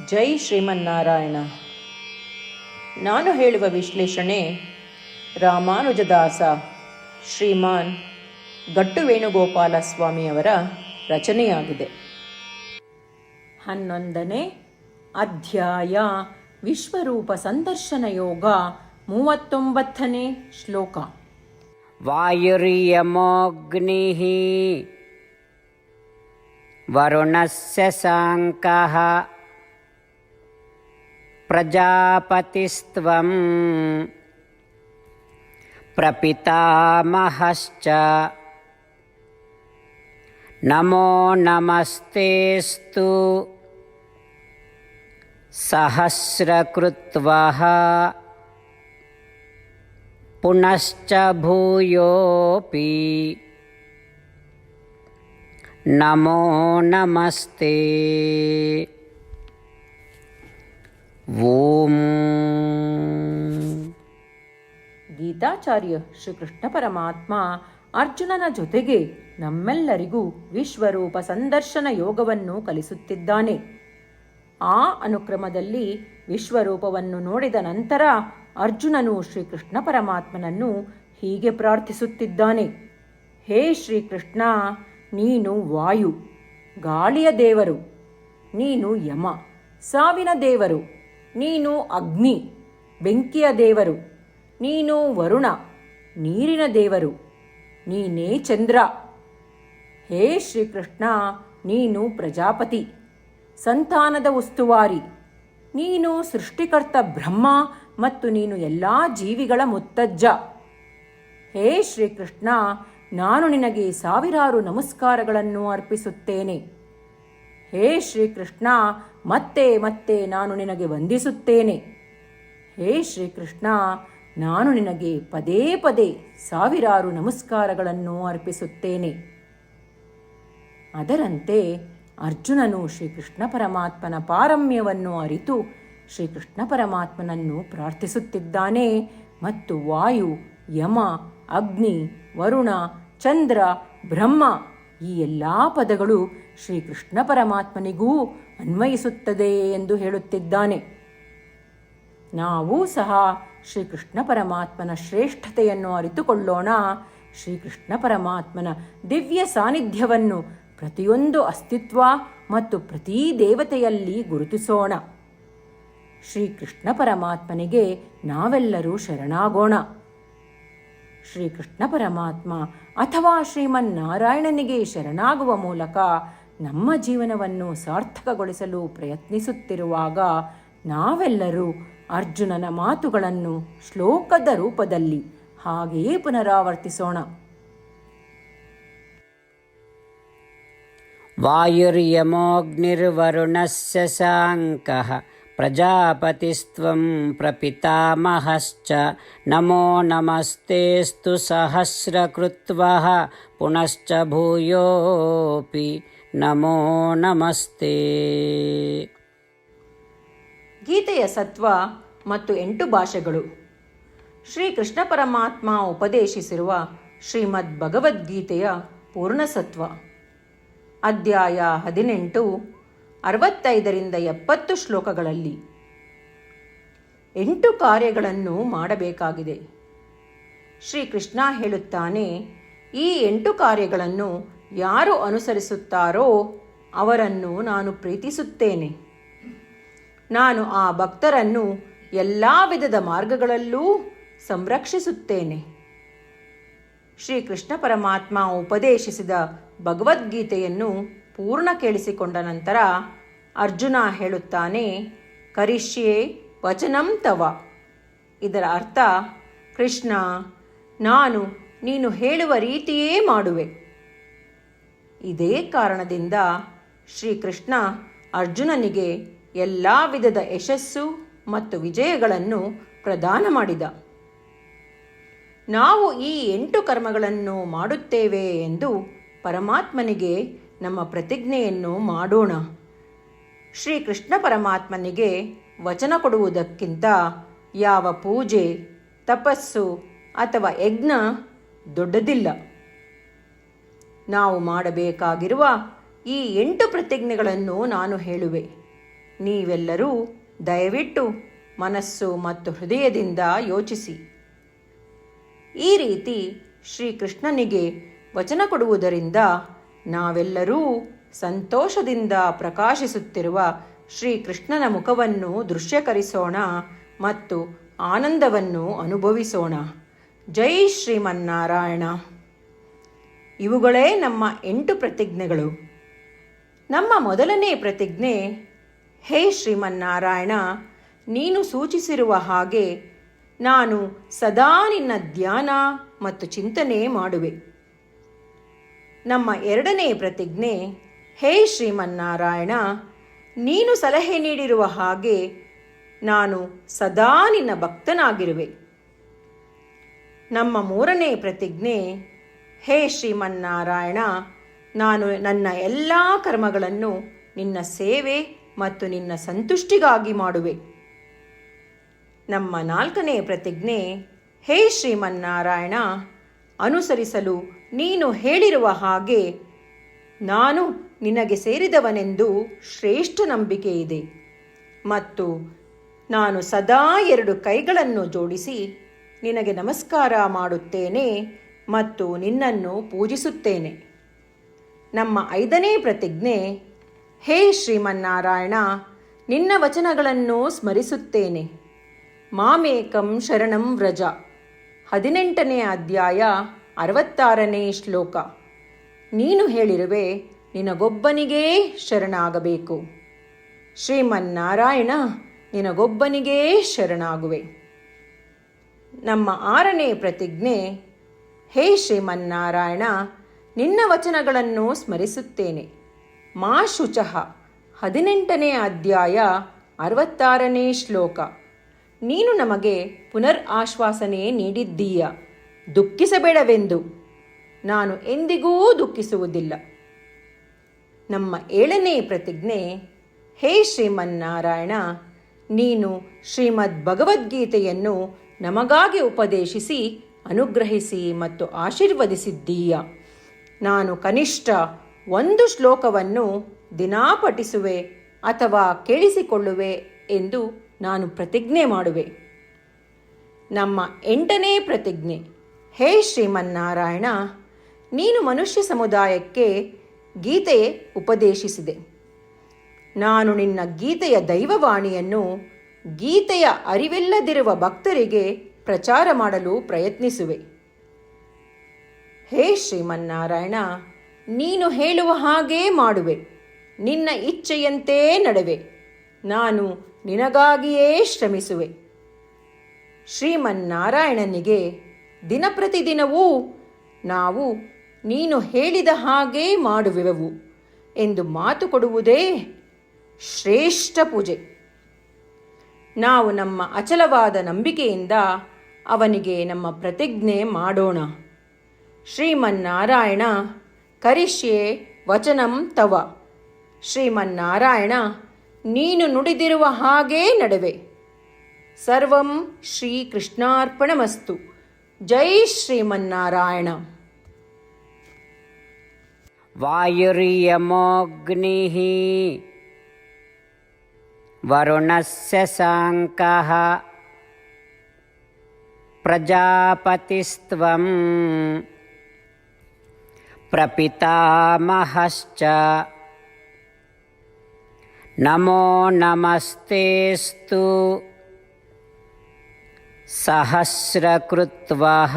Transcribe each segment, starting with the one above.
ಜೈ ಶ್ರೀಮನ್ನಾರಾಯಣ. ನಾನು ಹೇಳುವ ವಿಶ್ಲೇಷಣೆ ರಾಮಾನುಜದಾಸ ಶ್ರೀಮಾನ್ ಗಟ್ಟು ವೇಣುಗೋಪಾಲ ಸ್ವಾಮಿಯವರ ರಚನೆಯಾಗಿದೆ. 11ನೇ ಅಧ್ಯಾಯ ವಿಶ್ವರೂಪ ಸಂದರ್ಶನ ಯೋಗ. 39ನೇ ಶ್ಲೋಕ. ವಾಯುರ್ಯಮೋಗ್ನಿಃ ವರುಣಸ್ಯ ಸಾಂಕಃ ಪ್ರಜಾಪತಿಸ್ತ್ವಂ ಪ್ರಪಿತಾಮಹಶ್ಚ ನಮೋ ನಮಸ್ತೇಸ್ತು ಸಹಸ್ರಕೃತ್ವಃ ಪುನಶ್ಚ ಭೂಯೋಪಿ ನಮೋ ನಮಸ್ತೆ. ಓಂ. ಗೀತಾಚಾರ್ಯ ಶ್ರೀಕೃಷ್ಣ ಪರಮಾತ್ಮ ಅರ್ಜುನನ ಜೊತೆಗೆ ನಮ್ಮೆಲ್ಲರಿಗೂ ವಿಶ್ವರೂಪ ಸಂದರ್ಶನ ಯೋಗವನ್ನು ಕಲಿಸುತ್ತಿದ್ದಾನೆ. ಆ ಅನುಕ್ರಮದಲ್ಲಿ ವಿಶ್ವರೂಪವನ್ನು ನೋಡಿದ ನಂತರ ಅರ್ಜುನನು ಶ್ರೀಕೃಷ್ಣ ಪರಮಾತ್ಮನನ್ನು ಹೀಗೆ ಪ್ರಾರ್ಥಿಸುತ್ತಿದ್ದಾನೆ. ಹೇ ಶ್ರೀಕೃಷ್ಣ, ನೀನು ವಾಯು, ಗಾಳಿಯ ದೇವರು. ನೀನು ಯಮ, ಸಾವಿನ ದೇವರು. ನೀನು ಅಗ್ನಿ, ಬೆಂಕಿಯ ದೇವರು. ನೀನು ವರುಣ, ನೀರಿನ ದೇವರು. ನೀನೇ ಚಂದ್ರ. ಹೇ ಶ್ರೀಕೃಷ್ಣ, ನೀನು ಪ್ರಜಾಪತಿ, ಸಂತಾನದ ಉಸ್ತುವಾರಿ. ನೀನು ಸೃಷ್ಟಿಕರ್ತ ಬ್ರಹ್ಮ ಮತ್ತು ನೀನು ಎಲ್ಲ ಜೀವಿಗಳ ಮುತ್ತಜ್ಜ. ಹೇ ಶ್ರೀಕೃಷ್ಣ, ನಾನು ನಿನಗೆ ಸಾವಿರಾರು ನಮಸ್ಕಾರಗಳನ್ನು ಅರ್ಪಿಸುತ್ತೇನೆ. ಹೇ ಶ್ರೀಕೃಷ್ಣ, ಮತ್ತೆ ಮತ್ತೆ ನಾನು ನಿನಗೆ ವಂದಿಸುತ್ತೇನೆ. ಹೇ ಶ್ರೀಕೃಷ್ಣ, ನಾನು ನಿನಗೆ ಪದೇ ಪದೇ ಸಾವಿರಾರು ನಮಸ್ಕಾರಗಳನ್ನು ಅರ್ಪಿಸುತ್ತೇನೆ. ಅದರಂತೆ ಅರ್ಜುನನು ಶ್ರೀಕೃಷ್ಣ ಪರಮಾತ್ಮನ ಪಾರಮ್ಯವನ್ನು ಅರಿತು ಶ್ರೀಕೃಷ್ಣ ಪರಮಾತ್ಮನನ್ನು ಪ್ರಾರ್ಥಿಸುತ್ತಿದ್ದಾನೆ. ಮತ್ತು ವಾಯು, ಯಮ, ಅಗ್ನಿ, ವರುಣ, ಚಂದ್ರ, ಬ್ರಹ್ಮ ಈ ಎಲ್ಲ ಪದಗಳು ಶ್ರೀಕೃಷ್ಣ ಪರಮಾತ್ಮನಿಗೂ ಅನ್ವಯಿಸುತ್ತದೆ ಎಂದು ಹೇಳುತ್ತಿದ್ದಾನೆ. ನಾವೂ ಸಹ ಶ್ರೀಕೃಷ್ಣ ಪರಮಾತ್ಮನ ಶ್ರೇಷ್ಠತೆಯನ್ನು ಅರಿತುಕೊಳ್ಳೋಣ. ಶ್ರೀಕೃಷ್ಣ ಪರಮಾತ್ಮನ ದಿವ್ಯ ಸಾನ್ನಿಧ್ಯವನ್ನು ಪ್ರತಿಯೊಂದು ಅಸ್ತಿತ್ವ ಮತ್ತು ಪ್ರತಿ ದೇವತೆಯಲ್ಲಿ ಗುರುತಿಸೋಣ. ಶ್ರೀಕೃಷ್ಣ ಪರಮಾತ್ಮನಿಗೆ ನಾವೆಲ್ಲರೂ ಶರಣಾಗೋಣ. ಶ್ರೀಕೃಷ್ಣ ಪರಮಾತ್ಮ ಅಥವಾ ಶ್ರೀಮನ್ನಾರಾಯಣನಿಗೆ ಶರಣಾಗುವ ಮೂಲಕ ನಮ್ಮ ಜೀವನವನ್ನು ಸಾರ್ಥಕಗೊಳಿಸಲು ಪ್ರಯತ್ನಿಸುತ್ತಿರುವಾಗ ನಾವೆಲ್ಲರೂ ಅರ್ಜುನನ ಮಾತುಗಳನ್ನು ಶ್ಲೋಕದ ರೂಪದಲ್ಲಿ ಹಾಗೆಯೇ ಪುನರಾವರ್ತಿಸೋಣ. ವಾಯುರ್ಯಮೋಗ್ನಿರ್ವರುಣಸ್ಯ ಸಾಂಕಃ ಪ್ರಜಾಪತಿಸ್ತ್ವಂ ಪ್ರಪಿತಾಮಹಶ್ಚ ನಮೋ ನಮಸ್ತೇಸ್ತು ಸಹಸ್ರಕೃತ್ವಃ ಪುನಶ್ಚ ಭೂಯೋಪಿ ನಮೋ ನಮಸ್ತೆ. ಗೀತೆಯ ಸತ್ವ ಮತ್ತು 8 ಭಾಷೆಗಳು. ಶ್ರೀಕೃಷ್ಣ ಪರಮಾತ್ಮ ಉಪದೇಶಿಸಿರುವ ಶ್ರೀಮದ್ ಭಗವದ್ಗೀತೆಯ ಪೂರ್ಣಸತ್ವ. ಅಧ್ಯಾಯ 18, 65ರಿಂದ 70 ಶ್ಲೋಕಗಳಲ್ಲಿ 8 ಕಾರ್ಯಗಳನ್ನು ಮಾಡಬೇಕಾಗಿದೆ. ಶ್ರೀಕೃಷ್ಣ ಹೇಳುತ್ತಾನೆ, ಈ 8 ಕಾರ್ಯಗಳನ್ನು ಯಾರು ಅನುಸರಿಸುತ್ತಾರೋ ಅವರನ್ನು ನಾನು ಪ್ರೀತಿಸುತ್ತೇನೆ. ನಾನು ಆ ಭಕ್ತರನ್ನು ಎಲ್ಲ ವಿಧದ ಮಾರ್ಗಗಳಲ್ಲೂ ಸಂರಕ್ಷಿಸುತ್ತೇನೆ. ಶ್ರೀಕೃಷ್ಣ ಪರಮಾತ್ಮ ಉಪದೇಶಿಸಿದ ಭಗವದ್ಗೀತೆಯನ್ನು ಪೂರ್ಣ ಕೇಳಿಸಿಕೊಂಡ ನಂತರ ಅರ್ಜುನ ಹೇಳುತ್ತಾನೆ, ಕರಿಷ್ಯೆ ವಚನಂ ತವ. ಇದರ ಅರ್ಥ, ಕೃಷ್ಣ, ನಾನು ನೀನು ಹೇಳುವ ರೀತಿಯೇ ಮಾಡುವೆ. ಇದೇ ಕಾರಣದಿಂದ ಶ್ರೀಕೃಷ್ಣ ಅರ್ಜುನನಿಗೆ ಎಲ್ಲ ವಿಧದ ಯಶಸ್ಸು ಮತ್ತು ವಿಜಯಗಳನ್ನು ಪ್ರದಾನ ಮಾಡಿದ. ನಾವು ಈ 8 ಕರ್ಮಗಳನ್ನು ಮಾಡುತ್ತೇವೆ ಎಂದು ಪರಮಾತ್ಮನಿಗೆ ನಮ್ಮ ಪ್ರತಿಜ್ಞೆಯನ್ನು ಮಾಡೋಣ. ಶ್ರೀಕೃಷ್ಣ ಪರಮಾತ್ಮನಿಗೆ ವಚನ ಕೊಡುವುದಕ್ಕಿಂತ ಯಾವ ಪೂಜೆ, ತಪಸ್ಸು ಅಥವಾ ಯಜ್ಞ ದೊಡ್ಡದಿಲ್ಲ. ನಾವು ಮಾಡಬೇಕಾಗಿರುವ ಈ 8 ಪ್ರತಿಜ್ಞೆಗಳನ್ನು ನಾನು ಹೇಳುವೆ. ನೀವೆಲ್ಲರೂ ದಯವಿಟ್ಟು ಮನಸ್ಸು ಮತ್ತು ಹೃದಯದಿಂದ ಯೋಚಿಸಿ. ಈ ರೀತಿ ಶ್ರೀಕೃಷ್ಣನಿಗೆ ವಚನ ಕೊಡುವುದರಿಂದ ನಾವೆಲ್ಲರೂ ಸಂತೋಷದಿಂದ ಪ್ರಕಾಶಿಸುತ್ತಿರುವ ಶ್ರೀಕೃಷ್ಣನ ಮುಖವನ್ನು ದೃಶ್ಯಕರಿಸೋಣ ಮತ್ತು ಆನಂದವನ್ನು ಅನುಭವಿಸೋಣ. ಜೈ ಶ್ರೀಮನ್ನಾರಾಯಣ. ಇವುಗಳೇ ನಮ್ಮ 8 ಪ್ರತಿಜ್ಞೆಗಳು. ನಮ್ಮ ಮೊದಲನೇ ಪ್ರತಿಜ್ಞೆ, ಹೇ ಶ್ರೀಮನ್ನಾರಾಯಣ, ನೀನು ಸೂಚಿಸಿರುವ ಹಾಗೆ ನಾನು ಸದಾ ನಿನ್ನ ಧ್ಯಾನ ಮತ್ತು ಚಿಂತನೆ ಮಾಡುವೆ. ನಮ್ಮ ಎರಡನೇ ಪ್ರತಿಜ್ಞೆ, ಹೇ ಶ್ರೀಮನ್ನಾರಾಯಣ, ನೀನು ಸಲಹೆ ನೀಡಿರುವ ಹಾಗೆ ನಾನು ಸದಾ ನಿನ್ನ ಭಕ್ತನಾಗಿರುವೆ. ನಮ್ಮ ಮೂರನೇ ಪ್ರತಿಜ್ಞೆ, ಹೇ ಶ್ರೀಮನ್ನಾರಾಯಣ, ನಾನು ನನ್ನ ಎಲ್ಲ ಕರ್ಮಗಳನ್ನು ನಿನ್ನ ಸೇವೆ ಮತ್ತು ನಿನ್ನ ಸಂತುಷ್ಟಿಗಾಗಿ ಮಾಡುವೆ. ನಮ್ಮ ನಾಲ್ಕನೇ ಪ್ರತಿಜ್ಞೆ, ಹೇ ಶ್ರೀಮನ್ನಾರಾಯಣ, ಅನುಸರಿಸಲು ನೀನು ಹೇಳಿರುವ ಹಾಗೆ ನಾನು ನಿನಗೆ ಸೇರಿದವನೆಂದು ಶ್ರೇಷ್ಠ ನಂಬಿಕೆ ಇದೆ ಮತ್ತು ನಾನು ಸದಾ 2 ಕೈಗಳನ್ನು ಜೋಡಿಸಿ ನಿನಗೆ ನಮಸ್ಕಾರ ಮಾಡುತ್ತೇನೆ ಮತ್ತು ನಿನ್ನನ್ನು ಪೂಜಿಸುತ್ತೇನೆ. ನಮ್ಮ 5ನೇ ಪ್ರತಿಜ್ಞೆ, ಹೇ ಶ್ರೀಮನ್ನಾರಾಯಣ, ನಿನ್ನ ವಚನಗಳನ್ನು ಸ್ಮರಿಸುತ್ತೇನೆ. ಮಾಮೇಕಂ ಶರಣಂ ವ್ರಜ, 18ನೇ ಅಧ್ಯಾಯ 66ನೇ ಶ್ಲೋಕ. ನೀನು ಹೇಳಿರುವೆ, ನಿನಗೊಬ್ಬನಿಗೇ ಶರಣಾಗಬೇಕು. ಶ್ರೀಮನ್ನಾರಾಯಣ, ನಿನಗೊಬ್ಬನಿಗೇ ಶರಣಾಗುವೆ. ನಮ್ಮ 6ನೇ ಪ್ರತಿಜ್ಞೆ, ಹೇ ಶ್ರೀಮನ್ನಾರಾಯಣ, ನಿನ್ನ ವಚನಗಳನ್ನು ಸ್ಮರಿಸುತ್ತೇನೆ. ಮಾ ಶುಚಃ, 18ನೇ ಅಧ್ಯಾಯ 66ನೇ ಶ್ಲೋಕ. ನೀನು ನಮಗೆ ಪುನರ್ ಆಶ್ವಾಸನೆ ನೀಡಿದ್ದೀಯ, ದುಃಖಿಸಬೇಡವೆಂದು. ನಾನು ಎಂದಿಗೂ ದುಃಖಿಸುವುದಿಲ್ಲ. ನಮ್ಮ 7ನೇ ಪ್ರತಿಜ್ಞೆ, ಹೇ ಶ್ರೀಮನ್ನಾರಾಯಣ, ನೀನು ಶ್ರೀಮದ್ ಭಗವದ್ಗೀತೆಯನ್ನು ನಮಗಾಗಿ ಉಪದೇಶಿಸಿ ಅನುಗ್ರಹಿಸಿ ಮತ್ತು ಆಶೀರ್ವದಿಸಿದ್ದೀಯ. ನಾನು ಕನಿಷ್ಠ 1 ಶ್ಲೋಕವನ್ನು ದಿನಾ ಪಠಿಸುವೆ ಅಥವಾ ಕೇಳಿಸಿಕೊಳ್ಳುವೆ ಎಂದು ನಾನು ಪ್ರತಿಜ್ಞೆ ಮಾಡುವೆ. ನಮ್ಮ 8ನೇ ಪ್ರತಿಜ್ಞೆ, ಹೇ ಶ್ರೀಮನ್ನಾರಾಯಣ, ನೀನು ಮನುಷ್ಯ ಸಮುದಾಯಕ್ಕೆ ಗೀತೆ ಉಪದೇಶಿಸಿದೆ. ನಾನು ನಿನ್ನ ಗೀತೆಯ ದೈವವಾಣಿಯನ್ನು ಗೀತೆಯ ಅರಿವಿಲ್ಲದಿರುವ ಭಕ್ತರಿಗೆ ಪ್ರಚಾರ ಮಾಡಲು ಪ್ರಯತ್ನಿಸುವೆ. ಹೇ ಶ್ರೀಮನ್ನಾರಾಯಣ, ನೀನು ಹೇಳುವ ಹಾಗೇ ಮಾಡುವೆ. ನಿನ್ನ ಇಚ್ಛೆಯಂತೆ ನಡೆವೆ. ನಾನು ನಿನಗಾಗಿಯೇ ಶ್ರಮಿಸುವೆ. ಶ್ರೀಮನ್ನಾರಾಯಣನಿಗೆ ದಿನಪ್ರತಿದಿನವೂ ನಾವು ನೀನು ಹೇಳಿದ ಹಾಗೇ ಮಾಡುವೆವು ಎಂದು ಮಾತು ಕೊಡುವುದೇ ಶ್ರೇಷ್ಠ ಪೂಜೆ. ನಾವು ನಮ್ಮ ಅಚಲವಾದ ನಂಬಿಕೆಯಿಂದ ಅವನಿಗೆ ನಮ್ಮ ಪ್ರತಿಜ್ಞೆ ಮಾಡೋಣ. ಶ್ರೀಮನ್ನಾರಾಯಣ, ಕರಿಷ್ಯೆ ವಚನಂ ತವ. ಶ್ರೀಮನ್ನಾರಾಯಣ, ನೀನು ನುಡಿದಿರುವ ಹಾಗೇ ನಡೆವೆ. ಸರ್ವಂ ಶ್ರೀಕೃಷ್ಣಾರ್ಪಣಮಸ್ತು. ಜೈ ಶ್ರೀಮನ್ನಾರಾಯಣ. ವಾಯುರ್ಯಮೋಗ್ನಿಃ ವರುಣಸ್ಯ ಸಾಂಕಃ ಪ್ರಜಾಪತಿಸ್ತ್ವಂ ಪ್ರಪಿತಾಮಹಶ್ಚ ನಮೋ ನಮಸ್ತೇಸ್ತು ಸಹಸ್ರಕೃತ್ವಃ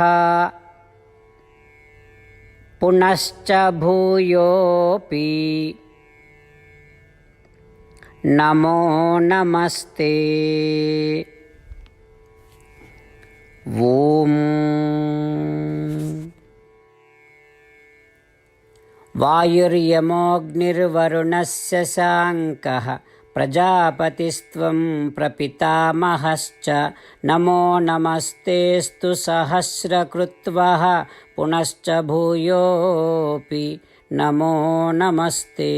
ಪುನಶ್ಚ ಭೂಯೋಪಿ ನಮೋ ನಮಸ್ತೆ. ಓಂ ವಾಯುರ್ಯಮೋಗ್ನಿರ್ವರುಣಸ್ಯ ಸಾಂಕಃ ಪ್ರಜಾಪತಿಸ್ತ್ವಂ ಪ್ರಪಿತಾಮಹಶ್ಚ ನಮೋ ನಮಸ್ತೇಸ್ತು ಸಹಸ್ರಕೃತ್ವಃ ಪುನಶ್ಚ ಭೂಯೋಪಿ ನಮೋ ನಮಸ್ತೆ.